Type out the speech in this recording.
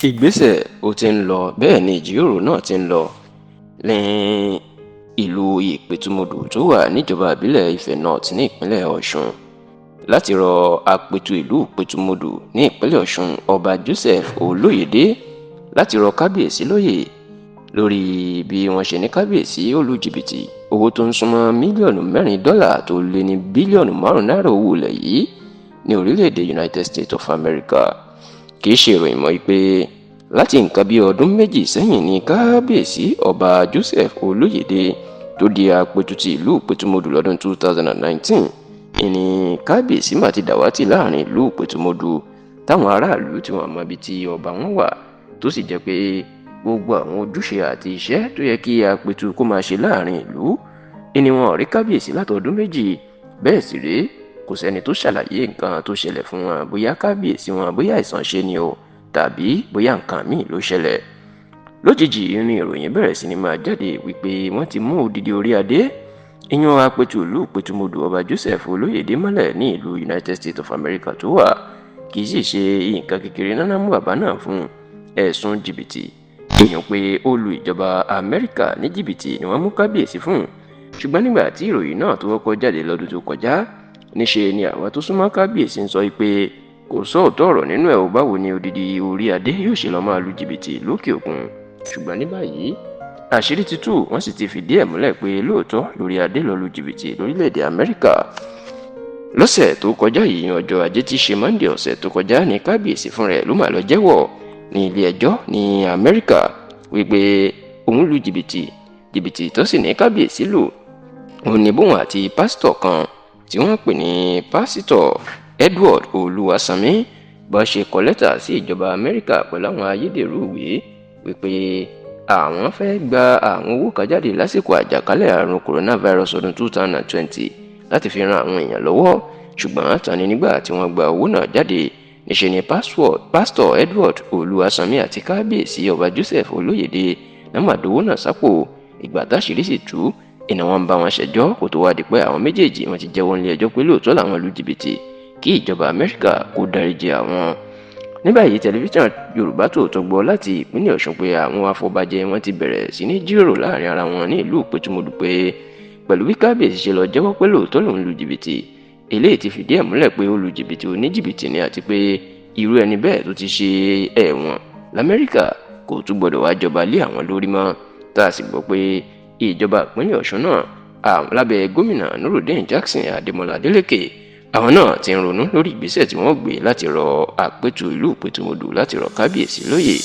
Ìgbésẹ̀ ó ti ń lọ bẹ́ẹ̀ ni ìjíròrò náà ti ń lọ ní ìlú Ìpètùmodù tó wà níjọba ìbílẹ̀ Ifẹ̀ North ní ìpínlẹ̀ Ọ̀ṣun láti rọ apẹ̀tù ìlú Ìpètùmodù ní ìpínlẹ̀ Ọ̀ṣun Ọba Joseph Olóyèdé láti rọ kábíyèsí lóyè lórí bí wọ́n ṣe ní kábíyèsí ó lu jìbìtì owó tó ń súnmọ́ mílíọ̀nù $4 tó lé ní bílíọ̀nù 5 náírà owó ilẹ̀ yìí ní orílẹ̀-èdè United States of America. Kì í ṣe ìròyìn mọ́ pé láti nǹkan bí ọdún méjì sẹ́yìn ní kábíyèsí Ọba Joseph Olóyèdé tó di apẹ̀tù ti ìlú Ìpètùmodù lọ́dún 2019 ìní kábíyèsí mà ti dàwátì láàrin ìlú Ìpètùmodù táwọn aráàlú tí wọ́n mọ ibi tí ọba wọn wà tó sì jẹ́ pé gbogbo àwọn ojúṣe àti iṣẹ́ tó yẹ kí apẹ̀tù kó máa ṣe láàrin ìlú ìní wọn ò rí kábíyèsí látọdún méjì bẹ́ẹ̀ sì rèé kò sẹ́ni tó ṣàlàyé nǹkan tó ṣẹlẹ̀ fún wọn bóyá kábíyèsí wọn bóyá àìsàn ṣe ni o tàbí bóyá nǹkan míì ló ṣẹlẹ̀. Lójijì ní ìròyìn bẹ̀rẹ̀ sí ni máa jáde wípé wọ́n ti mú odidi orí adé ìyẹn apẹ̀tù ìlú Ìpètùmodù Ọba Joseph Olóyèdé mọ́lẹ̀ ní ìlú United States of America tó wà kì í sì ṣe nǹkan kékeré náà mú bàbá náà fún ẹ̀sùn jìbìtì ìyẹn pé ó lu ìjọba Amẹ́ríkà ní jìbìtì ni wọ́n mú kábíyèsí fún ṣùgbọ́n nígbà tí ìròyìn náà tó kọ́kọ́ jáde lọ́dún tó kọjá níṣe ni àwọn tó súnmọ́ kábíyèsí ń sọ pé kò sóòótọ́ ọ̀rọ̀ nínú ẹ̀ ò báwo ni odidi orí adé yóò ṣe lọ máa lu jìbìtì lókè òkun ṣùgbọ́n ní báyìí àṣírí ti tú wọ́n sì ti fìdí ẹ̀ múlẹ̀ pé lóòótọ́ lórí adé lọ lu jìbìtì lórílẹ̀‐èdè Amẹ́ríkà. Lọ́sẹ̀ tó kọjá yìí ọjọ́ ajé tí ṣe Monday ọ̀sẹ̀ tó kọjá ní kábíyèsí fún rẹ̀ ló mà lọ jẹ́wọ́ ní ilé ẹjọ́ ní Amẹ́ríkà wípé òun lu jìbìtì tó sì ní kábíyèsí lù òun ní bóun àti pásítọ̀ kan tí wọ́n pè ní pásítọ̀ Edward Olúwasanmi bá ṣe kọ lẹ́tà sí ìjọba Amẹ́ríkà pẹ̀lú àwọn ayédèrú ìwé wípé àwọn fẹ́ gba àwọn owó kan jáde lásìkò àjàkálẹ̀ àrùn coronavirus ọdún 2020 láti fi ran àwọn èèyàn lọ́wọ́ ṣùgbọ́n tani nígbà tí wọ́n gba owó náà jáde níṣe ni pásítọ̀ Edward Olúwasanmi àti kábíyèsí Ọba Joseph Olóyèdé náà máa dowó náà sápò ìgbà táṣìírí sì tú ìná wọn bá wọn ṣẹjọ́ kó tó wá di pé àwọn méjèèjì wọn ti jẹ́wọ́ nílé ẹjọ́ pé lóòótọ́ làwọn lu jìbìtì kí ìjọba Amẹ́ríkà kó dáríjì àwọn. Ní báyìí tẹlifíṣàn Yorùbá Tòótọ́ gbọ́ láti ìpínlẹ̀ Ọ̀ṣun pé àwọn afọbajẹ wọn ti bẹ̀rẹ̀ sí ní jíròrò láàrin ara wọn ní ìlú Ìpètùmodù pé pẹ̀lú bí kábíyèsí ṣe lọ jẹ́wọ́ pé lóòótọ́ lòun lu jìbìtì eléyìí ti fìdí ẹ̀ múlẹ̀ pé ó lu jìbìtì oníjìbìtì ni àti pé irú ẹni bẹ́ẹ̀ tó ti ṣe ẹ̀wọ̀n l'Amẹ́ríkà kò tún gbọdọ̀ wá jọba lé àwọn lórí mọ́ tá a sì gbọ́ pé ìjọba ìpínlẹ̀ Ọ̀ṣun náà lábẹ́ gómìnà Nurudeen Jackson Adémọ́lá Adélékè àwọn náà ti ń ronú lórí ìgbésẹ̀ tí wọ́n gbé láti rọ apẹ̀tù ìlú Ìpètùmodù láti rọ kábíyèsí lóyè.